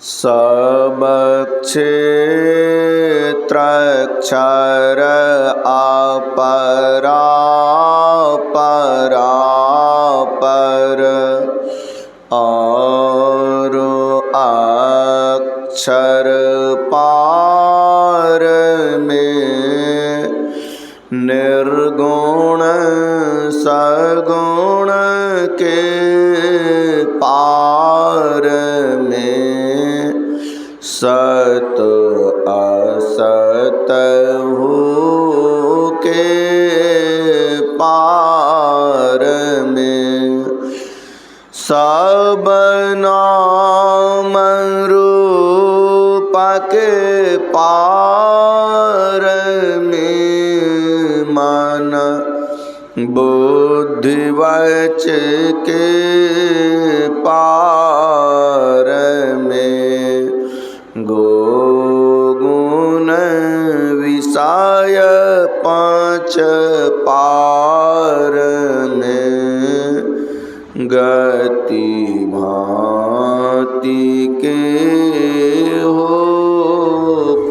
सब क्षेत्रक्षर अपरापर और अक्षर पार में निर्गुण सगुण के पार में सत असत हो के पार में सब नाम रूप के पार में मन बुद्धि वच के पार में गुण विषय पांच पार में गति भांति के हो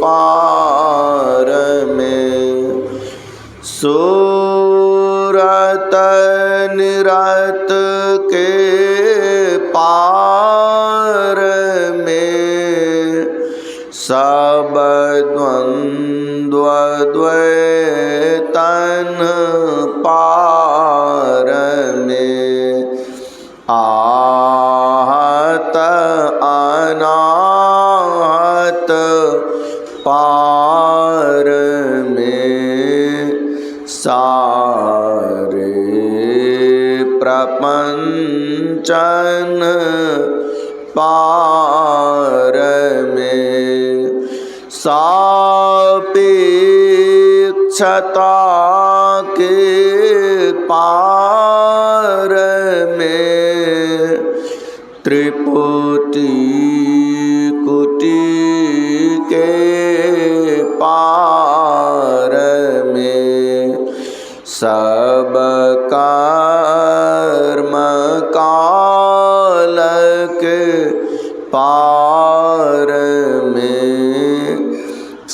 पार में सूरत निरत के पार में सब द्वंद्व द्वैतन पार में आहत अनाहत पार में सारे प्रपंचन पार में सापेक्षता के पार में त्रिपुटी कुटी के पार में सब कर्म काल के पार में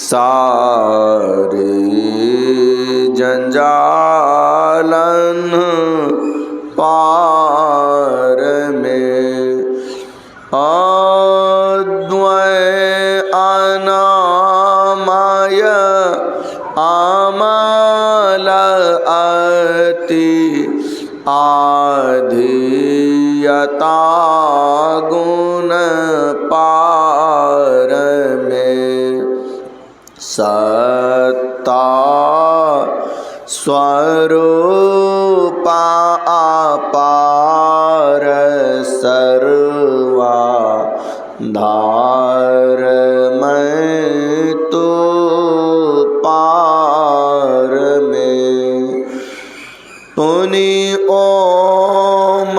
सारे जंजालन पार में अद्वय अनामय अमल अति आधीयता गुण पार में सत्ता स्वरूपा अपार सर्वा धार में तो पार में पुनि ओम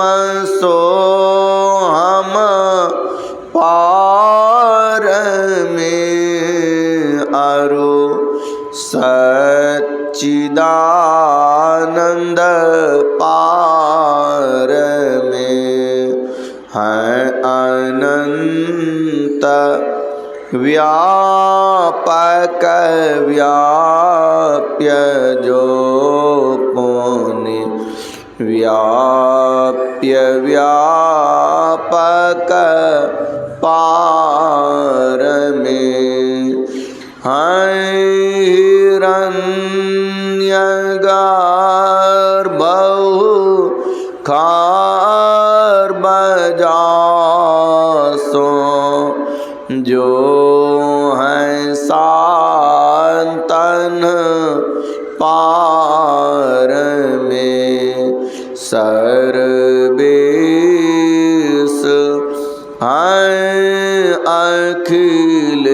सो हम पार में अरु सच्चिदानंद पार में है अनंत व्यापक व्याप्य जो पुनि व्याप्य व्यापक पार में है हिरण्यगर्भौ खार्बजासो जो है सांतन पार में सर्वेश हैं अखिलेश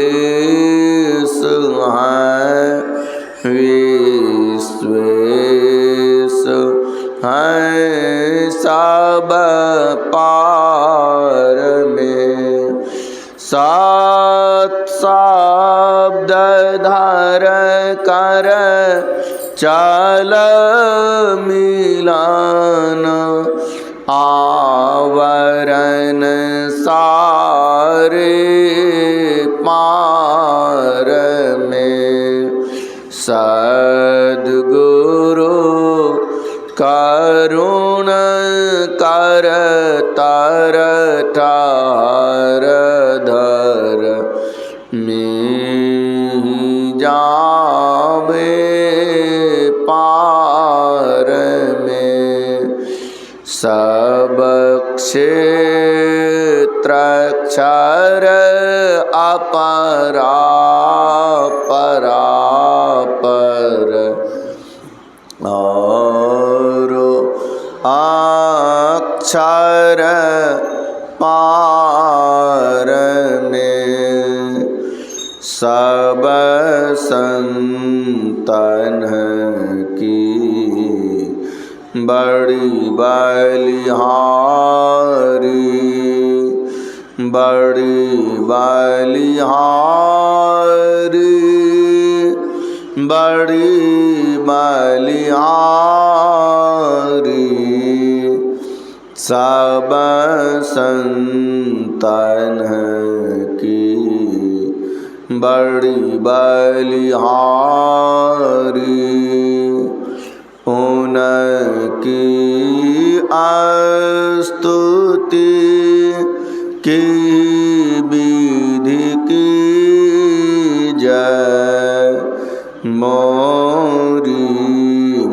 हैं विश्वेश हैं सब पार में सत शब्द धर कर चल मिलन आवरण सारे संसार धर में जावे पार में, सब क्षेत्र क्षर अपरा परापर, और अक्षर पार में, सब संतन की बड़ी बलिहारी, बड़ी बलिहारी, बड़ी बलिहारी, सब संतन की बड़ी बलिहारी। उनकी स्तुति की विधि की जय, मोरी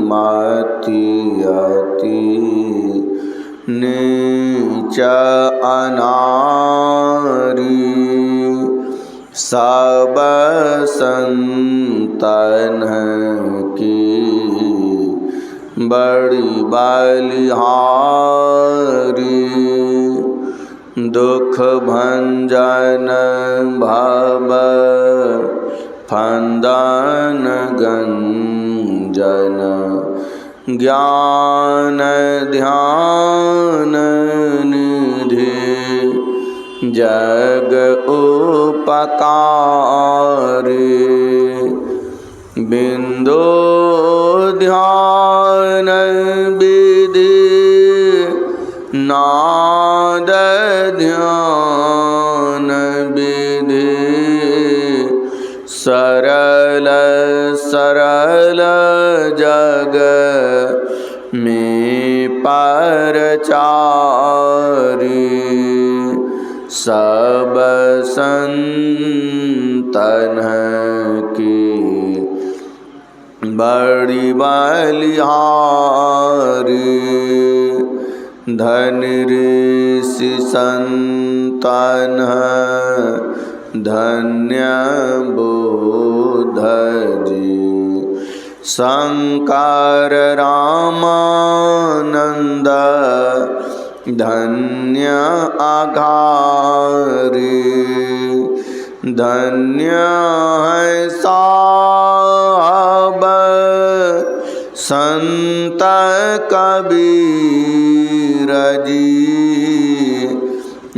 मति अति नीच अनारी, सब संतन की बड़ी बलिहारी। दुख भंजन भव फंदन गंजन, ज्ञान ध्यान निधि, जग उपकारी, बिंदु ध्यान विधि, नाद ध्यान विधि, सरल सरल जग में परचारी, सब संतन की बड़ी बलिहारी। धन ऋषि संतन धन्य बुद्ध जी, शंकर रामानंद धन्य आघारी, धन्य है साब संत कबीर जी,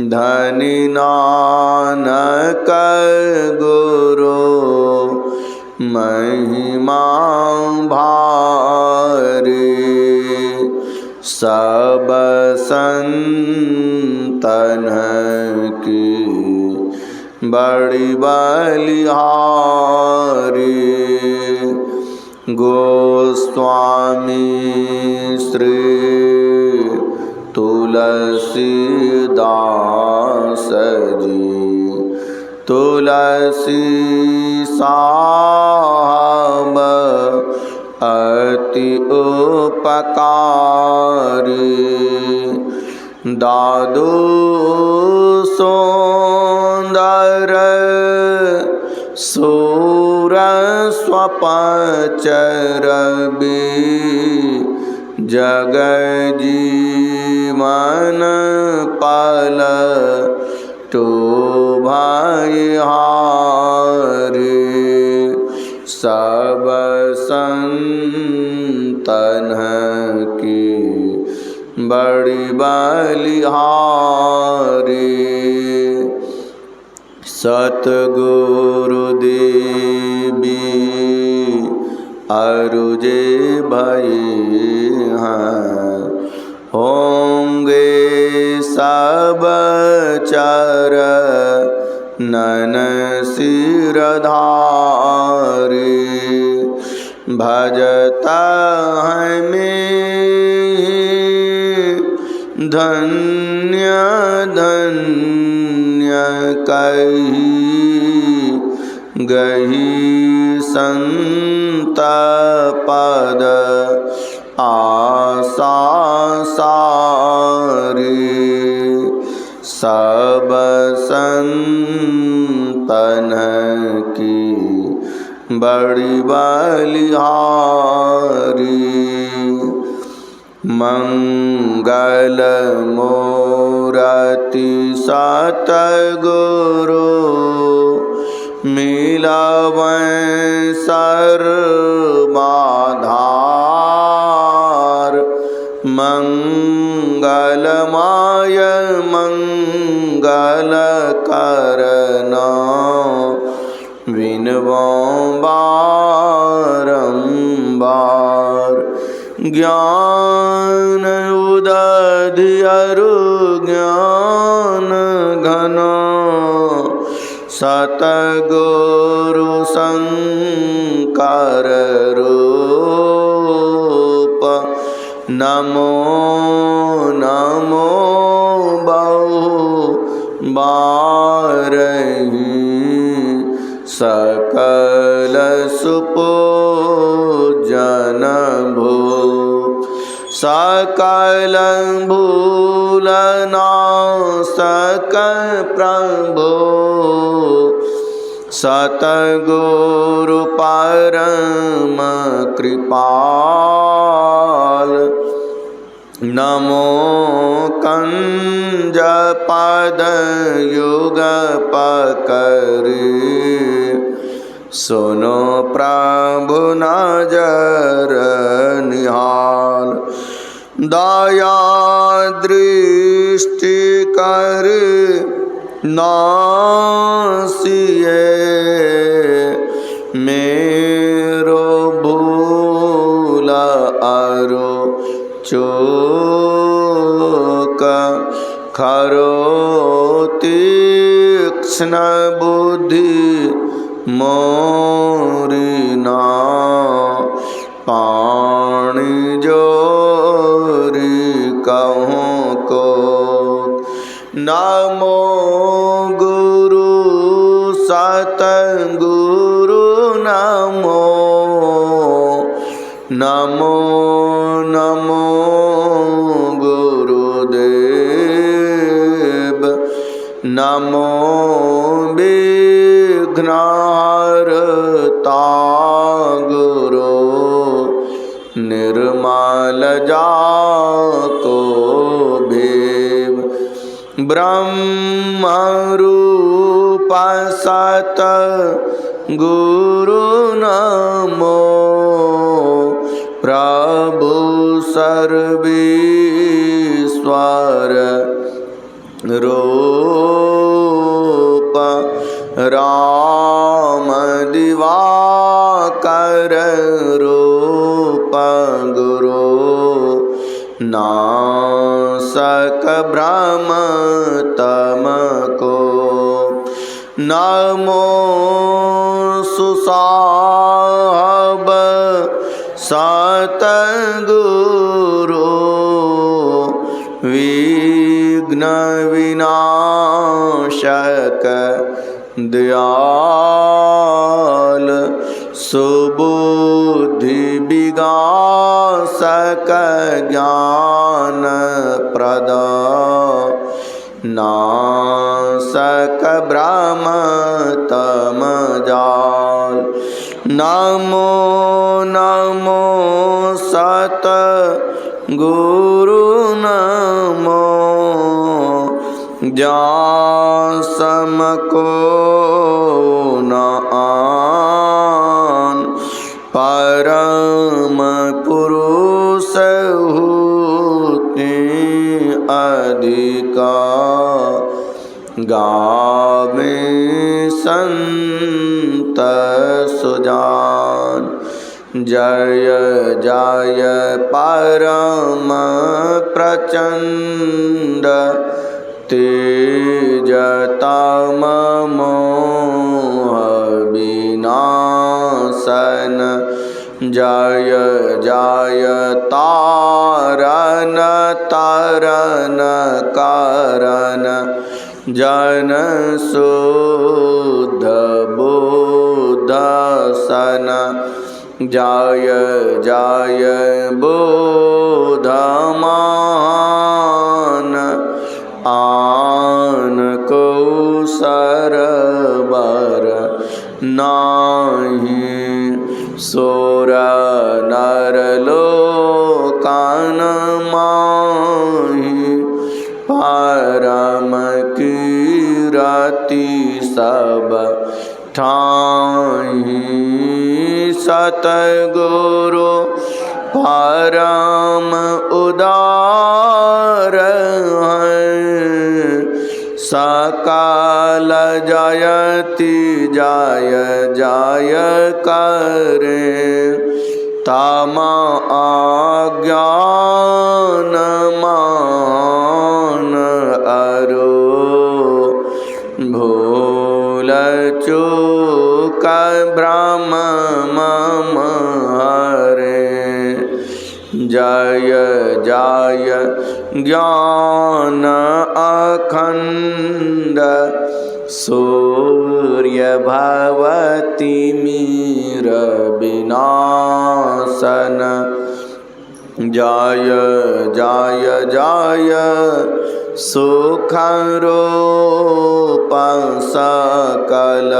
धनी नानक गुरु महिमा भारी, सब संतन की बड़ी बलिहारी। गोस्वामी श्री तुलसीदास जी, तुलसी साहब अति उपकारी, दादू सुंदर सूर स्वपचर जग जीवन पल तो भाई हारे, सब संतन की बड़ी बलिहारी। सतगुरु देवी अरुजे भई हैं, होंगे सब चर नन सिरधारी, भजता है में धन्य धन्य कही गही संत पद आशा सारी। सब संतन की बड़ी बलिहारी। मंगल मूरति सतगुरु मिलवै सर्वाधार। मंगलमय मंगल करना विनवो बारंबार। ज्ञान उदधि अरु ज्ञान घन सतगुरु शंकर रूप। नमो नमो बहु बारही सकल सुपूजन भो। सकल भूलना सकल प्रभो सतगुरु परम कृपाल। नमो कंज पद युग पकरी सुनो प्रभु नजर निहाल। दया दृष्टि कर नासिए मेरो भूल अरु चूक। खरो तीक्ष्ण बुद्धि मोरी ना पाणी जोरी कहूँ को। नमो गुरु सतगुरु नमो। नमो नमो गुरुदेव। नमो विघ्नहर्ता गुरु निर्मल जाको भेव। ब्रह्म रूप सत गुरु नमो। प्रभु सर्वेश्वर रूप। राम दिवाकर रूप गुरु नासक भ्रम तम को। नमो सुसाहब सतगुरु विघ्न विनाशक दयाल। सुबुद्धि विगासक ज्ञान प्रद नासक भ्रम तम जाल। नमो नमो सत गुरु नमो। जासम को न आन परम पुरुष होते अधिका। गावे संत सुजान। जय जय परम प्रचंड तेज तम मोह विनाशन। जय जय तारन तारन कारण जन शुद्ध बुद्ध सन जय जय बुद्धमान आन को सरबर नाही सोर नर लोकन माहि परम कीरति सब ठाहि सतगुरु परम उदार हैं सकल जयति जय जय करे तम अज्ञान मान अरो भूल चूक भ्रम मम हरे जय जय ज्ञान अखंड सूर्य भवति मीर विनाशन जय जय जय सुख रूप सकल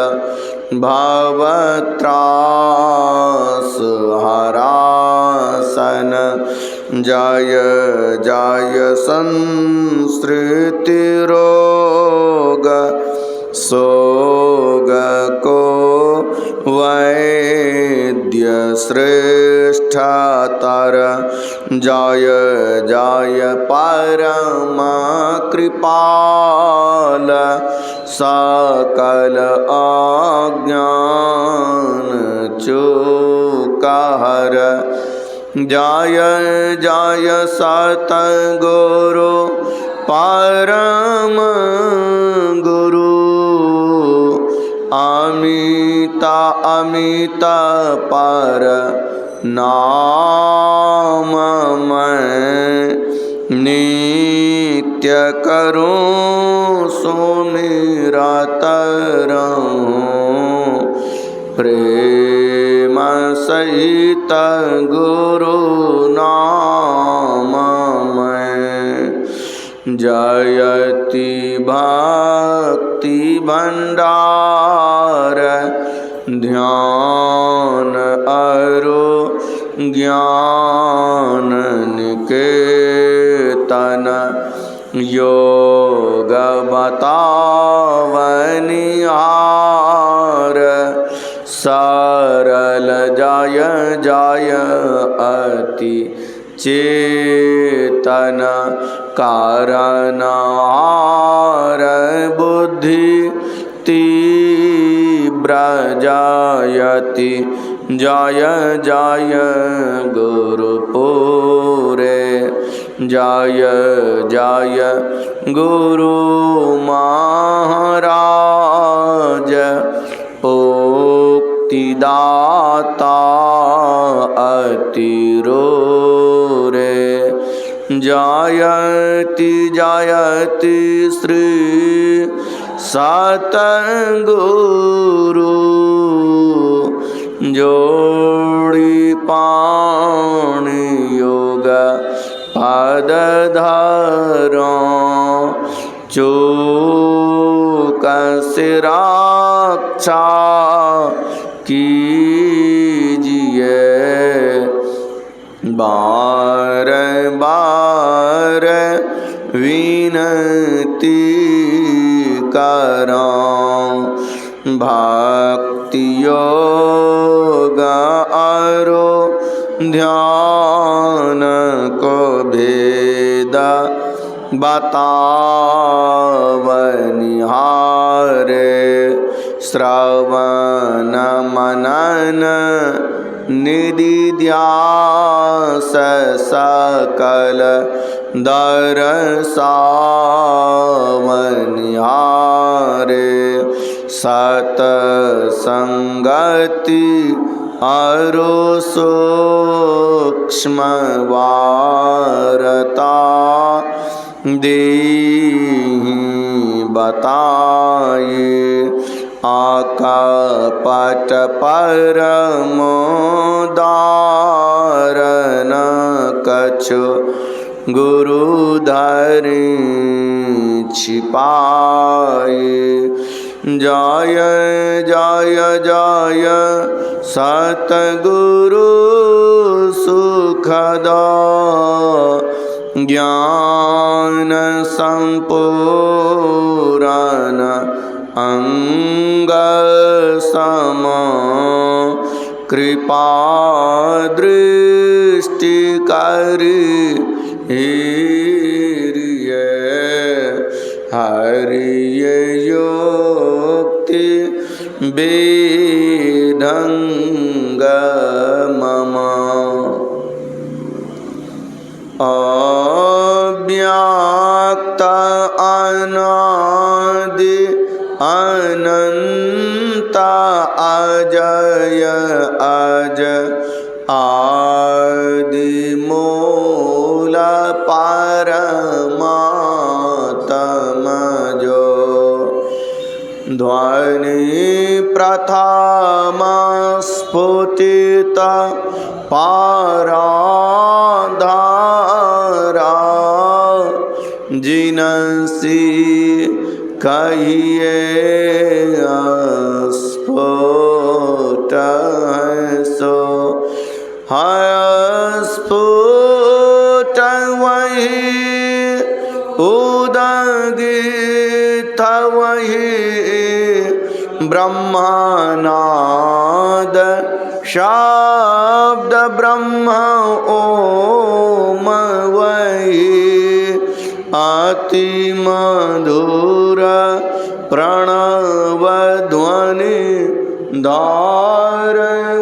भवत्रास हरासन जय जय संसृति रोग सोग को वैद्य श्रेष्ठ तर जय जय परम कृपाल सकल अज्ञान चूकहर जय जय सतगुरु परम गुरु अमित अमित पर नाम मैं नित्य करूं सुमिरत रहूं प्रेम सहित गुरु नाम मैं जयति भक्ति भंडार ध्यान अरु ज्ञान निकेतन योग बतावनिहार सरल जय जय अति चेतन कारणहार बुद्धि तीव्र जायति जय जय गुरुपुरे जय जय गुरु महाराज उक्तिदाता अतिरोरे जयति जयति श्री सतगुरु जोड़ी पाणि योग पद धरों चूक सिराक्षा कीजिए बार बार विनती करां भक्ति योग अरो ध्यान को भेद बतावनिहारे श्रवण मनन निदिध्यास सकल दरसावनिहारे सतसंगति अरो सूक्ष्म वारता देहि बताए। आकापट परमो दारन कछु गुरु धरि छिपाए। जय जय जय सतगुरु सुखद ज्ञान संपूर्ण अंग सम कृपा दृष्टि करि हरिय योक्ति वेदंग मम। अव्याक्त अनादि अनंत अजय अज आदि मूल परमात्म जो ध्वनि प्रथम स्फुटित पाराधारा जिनसी कहिए स्फुट सो है स्फुट वही उदगित वही ब्रह्मनाद शब्द ब्रह्म ओम वही अति मधुर प्रणव ध्वनि धार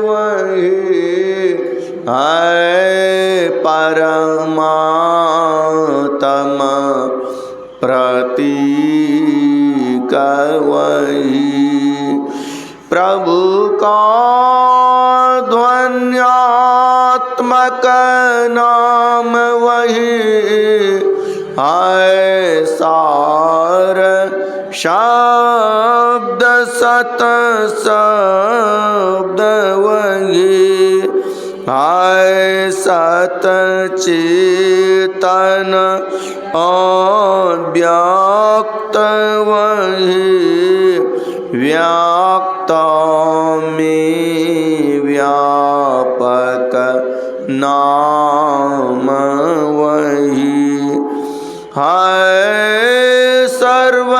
वही है परमात्म प्रतीक वही। प्रभु का ध्वन्यात्मक नाम वही है सार शब्द सत शब्द वही है सत चेतन अव्यक्त वही व्याक्त में व्यापक नाम वही है सर्वव्यापिनी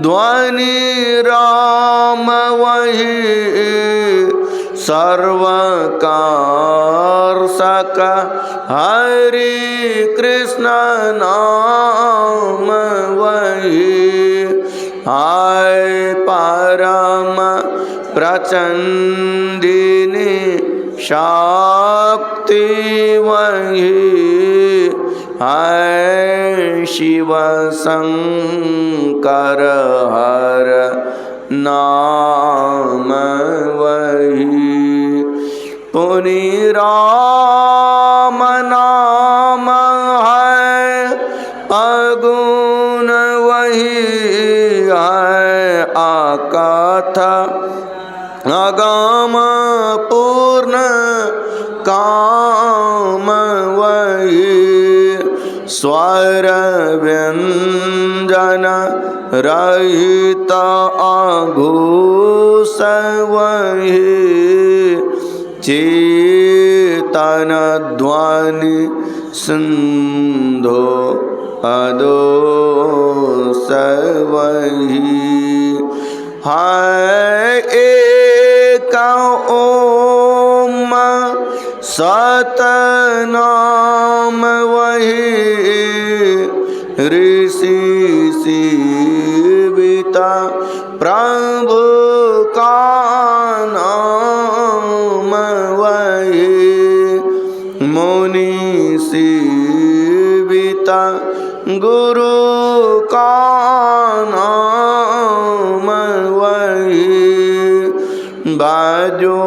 ध्वनि राम वही सर्वकार्षक हरि कृष्ण नाम वही हाय परम प्रचंडिनी शक्ति वही है शिव शंकर हर नाम वही पुनि राम नाम है अगुण वही है आकाथ अगम पूर्ण काम वही स्वर व्यंजन रहित आघोष वही चेतन ध्वनि सिंधु अदोष वही है एक ओम सतनाम वही ऋषि सीविता प्रभु का नाम वही मुनि सीविता गुरु का नाम वही बाजो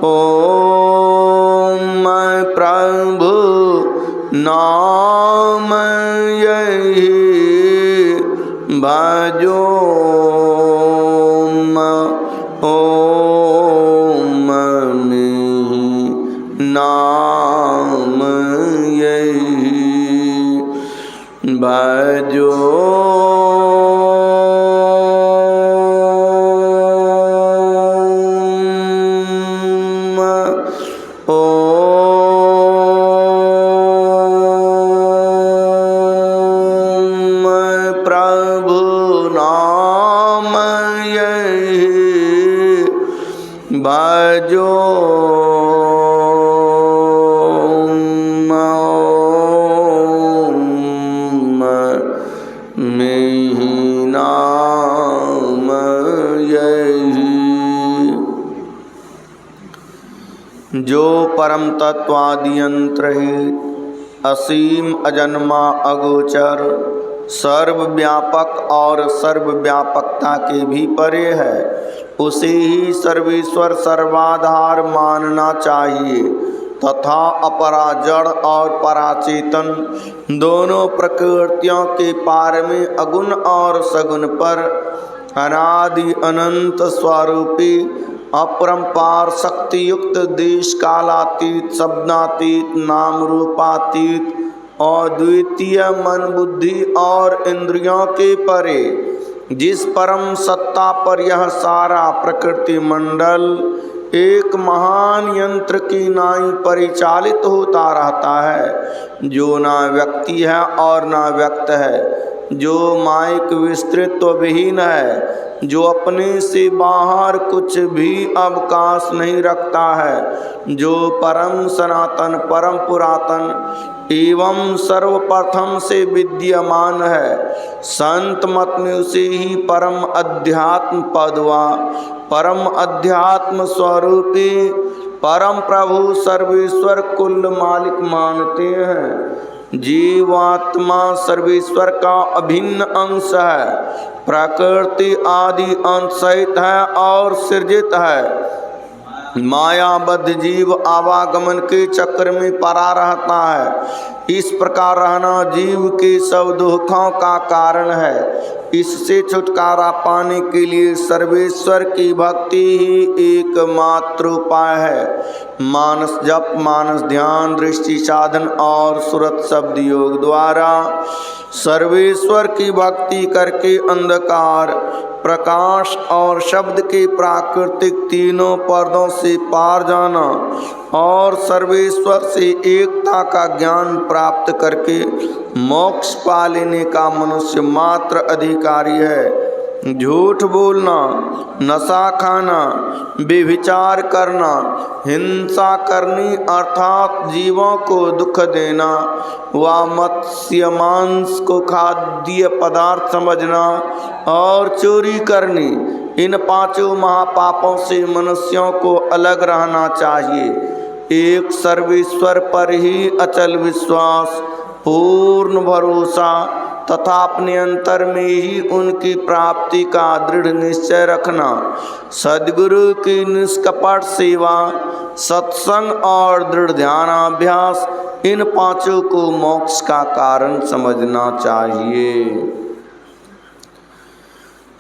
ओम प्रभु नाम यही भजो ओम में नाम यही भजो भजो में नाम यही। जो परम तत्वादि यंत्र है, असीम अजन्मा अगोचर, सर्वव्यापक और सर्वव्यापकता के भी परे है, उसे ही सर्वेश्वर सर्वाधार मानना चाहिए तथा अपरा जड़ और पराचेतन दोनों प्रकृतियों के पार में अगुण और सगुण पर अनादि अनंत स्वरूपी अपरंपार शक्ति युक्त देश कालातीत शब्दातीत नाम रूपातीत और द्वितीय मन बुद्धि और इंद्रियों के परे जिस परम सत्ता पर यह सारा प्रकृति मंडल एक महान यंत्र की नाई परिचालित होता रहता है, जो ना व्यक्ति है और ना व्यक्त है, जो माइक विस्तृत विहीन है, जो अपने से बाहर कुछ भी अवकाश नहीं रखता है, जो परम सनातन परम पुरातन एवं सर्वप्रथम से विद्यमान है। संत मत में उसे ही परम अध्यात्म पदवा परम अध्यात्म स्वरूपी परम प्रभु सर्वेश्वर कुल मालिक मानते हैं। जीवात्मा सर्वेश्वर का अभिन्न अंश है, प्रकृति आदि अंश सहित है और सृजित है। मायाबद्ध जीव आवागमन के चक्र में पड़ा रहता है। इस प्रकार रहना जीव के सब दुखों का कारण है। इससे छुटकारा पाने के लिए सर्वेश्वर की भक्ति ही एकमात्र उपाय है। मानस जप, मानस ध्यान, दृष्टि साधन और सुरत शब्द योग द्वारा सर्वेश्वर की भक्ति करके अंधकार, प्रकाश और शब्द के प्राकृतिक तीनों पर्दों से पार जाना और सर्वेश्वर से एकता का ज्ञान प्राप्त करके मोक्ष पा लेने का मनुष्य मात्र अधिकारी है। झूठ बोलना, नशा खाना, बेविचार करना, हिंसा करनी अर्थात जीवों को दुख देना व मत्स्य मांस को खाद्य पदार्थ समझना और चोरी करनी, इन पांचों महापापों से मनुष्यों को अलग रहना चाहिए। एक सर्वेश्वर पर ही अचल विश्वास, पूर्ण भरोसा तथा अपने अंतर में ही उनकी प्राप्ति का दृढ़ निश्चय रखना, सद्गुरु की निष्कपट सेवा, सत्संग और दृढ़ ध्यानाभ्यास, इन पांचों को मोक्ष का कारण समझना चाहिए।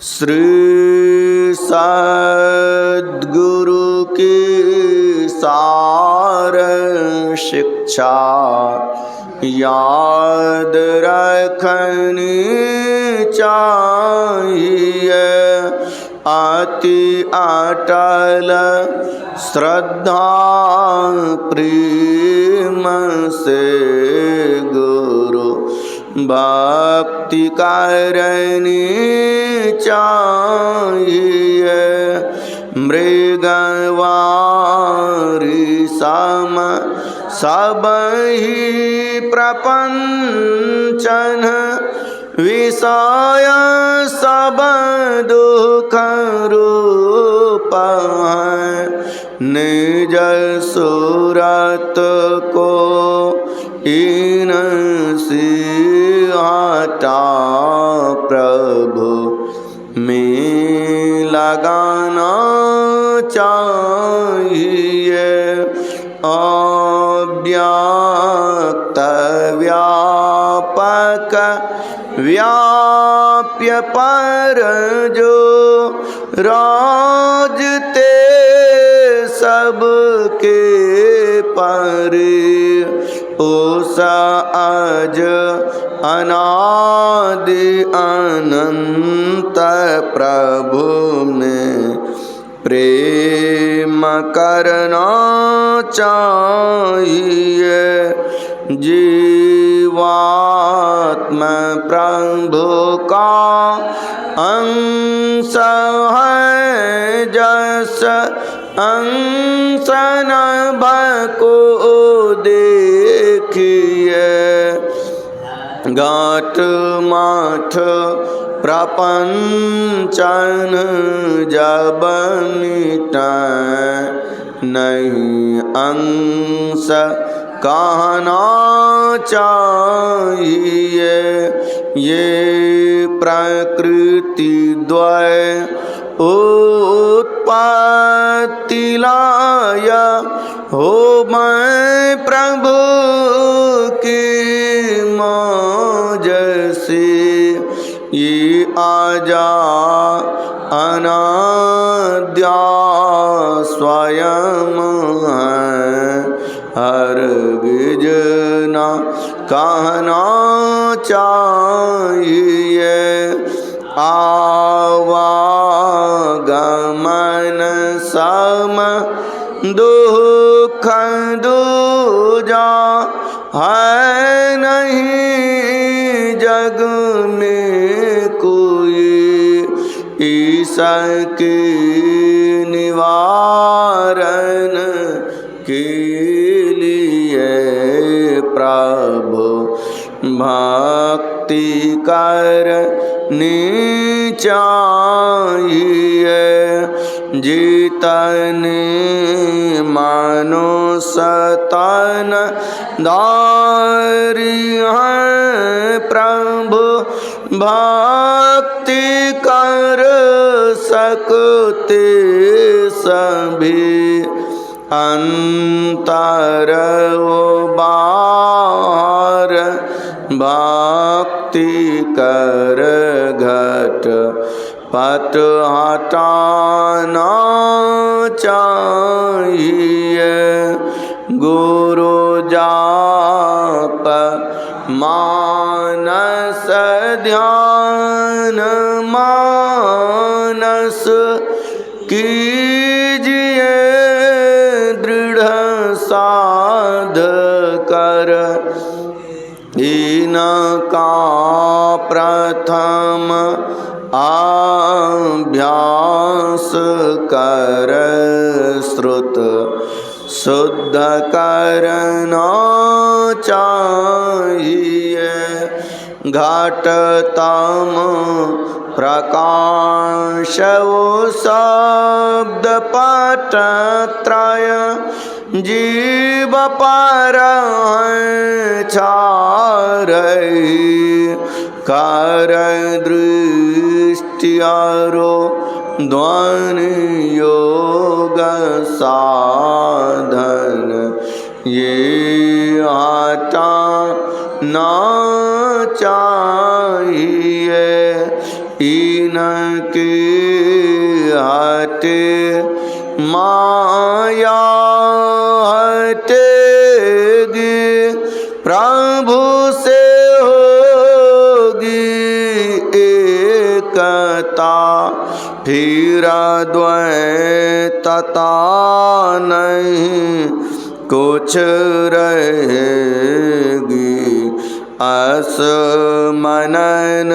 श्री सद्गुरु की सार शिक्षा याद रखनी चाहिए। अति अटल श्रद्धा प्रेम से गुरु भक्ति करनी चाहिए। मृगवारी सम सब ही प्रपंचन, विषय सब दुख रूप है। निज सूरत को इन से हटा प्रभु में लगाना चाहिए। अव्यक्त व्यापक सकल व्याप्य पर जो राजते सबके परे उस अज अनादि अनंत प्रभु में प्रेम करना चाहिए। जीवात्मा प्रभु का अंश है जस अंश नभ को देखिए। गाठ माठ प्रपंचन जब मिटाए नहीं अंश कहना चाहिए। ये प्रकृति द्वय उत्पत्ति लाय हो मैं प्रभु की मौज से। ये आजा अनाद्या स्वयं है हरगिज न कहना चाहिए। आवागमन सम दुख दूजा है नहीं जग में कोई। ईसा के निवारण के लिए प्रभु भक्ति करनी चाहिए। जितने मनुष्यतन धारी हैं प्रभु भक्ति कर सकते सभी। अंतर बाहर भक्ति कर घट पट हटाना चाहिए। गुरु जाप मानस ध्यान मानस कीजिए दृढ़ साध कर। इनका प्रथम अभ्यास कर श्रुत शुद्ध करना चाहिए। घटतम प्रकाश वो शब्द पट त्रय जीव पर छारई कर दृष्टियारो ध्वनि योग साधन। ये हटाना चाहिए। इनके हटे माया हटेगी प्रभु से होगी एकता। फिर द्वैतता नहीं कुछ रहेगी। असमनन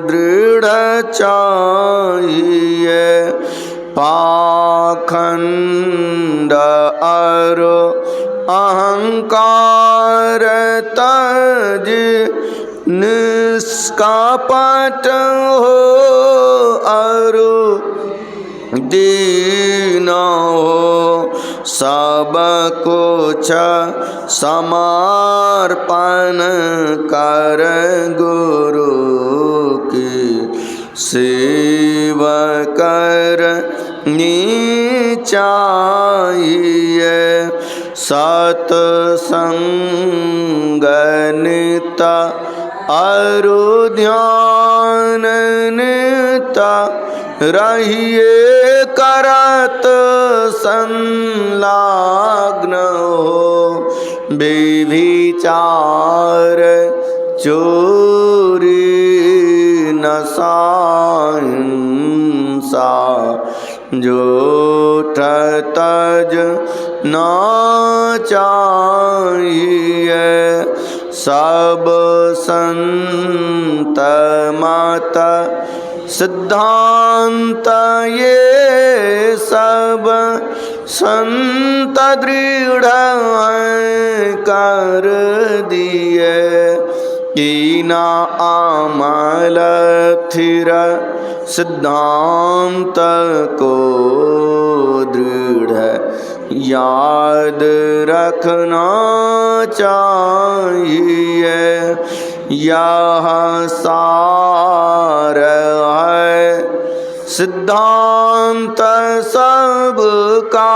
दृढ़ चाहिए। पाखंड और अहंकार तज निष्कपट हो और दीन हो। सब कुछ समर्पण कर गुरु की सेवा करनी चाहिए। सत्संग नित अरु ध्यान निता रहिए करत संलग्न हो बेविचार चोरी नशा झूठ तज न चाहिए सब संत मत सिद्धांत ये सब संत दृढ़ कर दिए कीना आमल थिर सिद्धांत को दृढ़ याद रखना चाहिए। यह सार है सिद्धांत सबका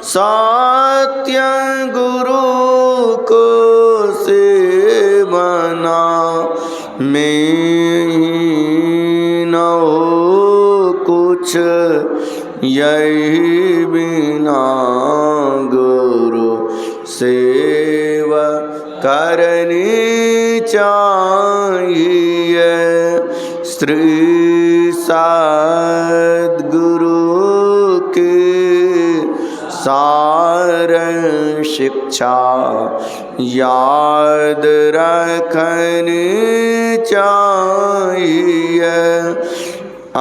सत्य गुरु को सेवना में न हो कुछ यही बिना गुरु सेवा करनी चाहिए। श्री सद्गुरु की सार शिक्षा याद रखनी चाहिए।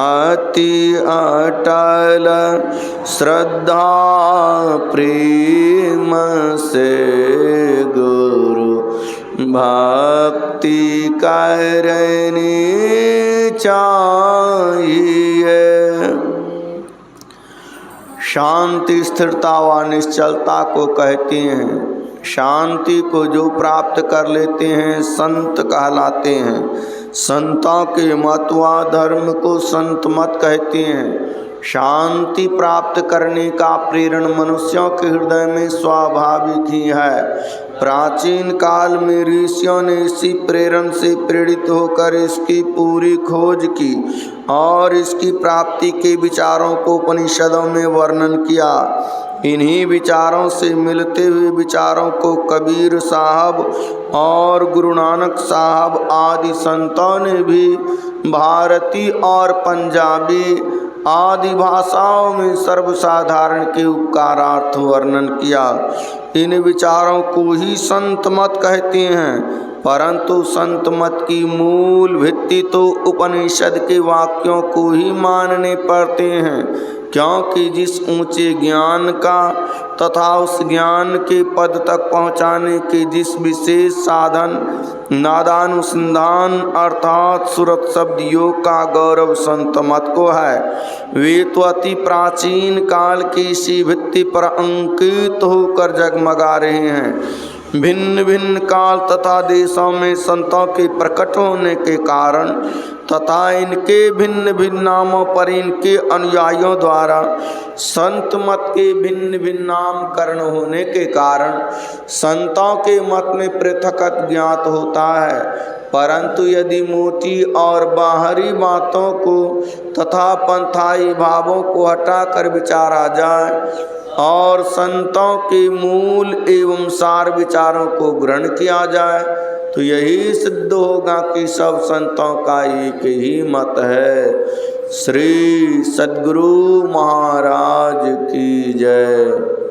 अति अटल श्रद्धा प्रेम से गुरु भक्ति करनी चाहिए। शांति स्थिरता व निश्चलता को कहते हैं। शांति को जो प्राप्त कर लेते हैं संत कहलाते हैं। संतों के मत व धर्म को संत मत कहते हैं। शांति प्राप्त करने का प्रेरण मनुष्यों के हृदय में स्वाभाविक ही है। प्राचीन काल में ऋषियों ने इसी प्रेरण से प्रेरित होकर इसकी पूरी खोज की और इसकी प्राप्ति के विचारों को उपनिषदों में वर्णन किया। इन्हीं विचारों से मिलते हुए विचारों को कबीर साहब और गुरु नानक साहब आदि संतों ने भी भारतीय और पंजाबी आदि भाषाओं में सर्वसाधारण के उपकारार्थ वर्णन किया। इन विचारों को ही संत मत कहते हैं, परंतु संत मत की मूल भित्ति तो उपनिषद के वाक्यों को ही मानने पड़ते हैं, क्योंकि जिस ऊंचे ज्ञान का तथा उस ज्ञान के पद तक पहुँचाने के जिस विशेष साधन नादानुसंधान अर्थात सुरत शब्द योग का गौरव संत मत को है, वे तो अति प्राचीन काल की इसी भित्ति पर अंकित होकर जगमगा रहे हैं। भिन्न भिन्न काल तथा देशों में संतों के प्रकट होने के कारण तथा इनके भिन्न भिन्न नामों पर इनके अनुयायियों द्वारा संत मत के भिन्न भिन्न नामकरण होने के कारण संतों के मत में पृथक ज्ञात होता है। परंतु यदि मोटी और बाहरी बातों को तथा पंथाई भावों को हटाकर विचारा जाए और संतों के मूल एवं सार विचारों को ग्रहण किया जाए तो यही सिद्ध होगा कि सब संतों का एक ही मत है। श्री सद्गुरु महाराज की जय।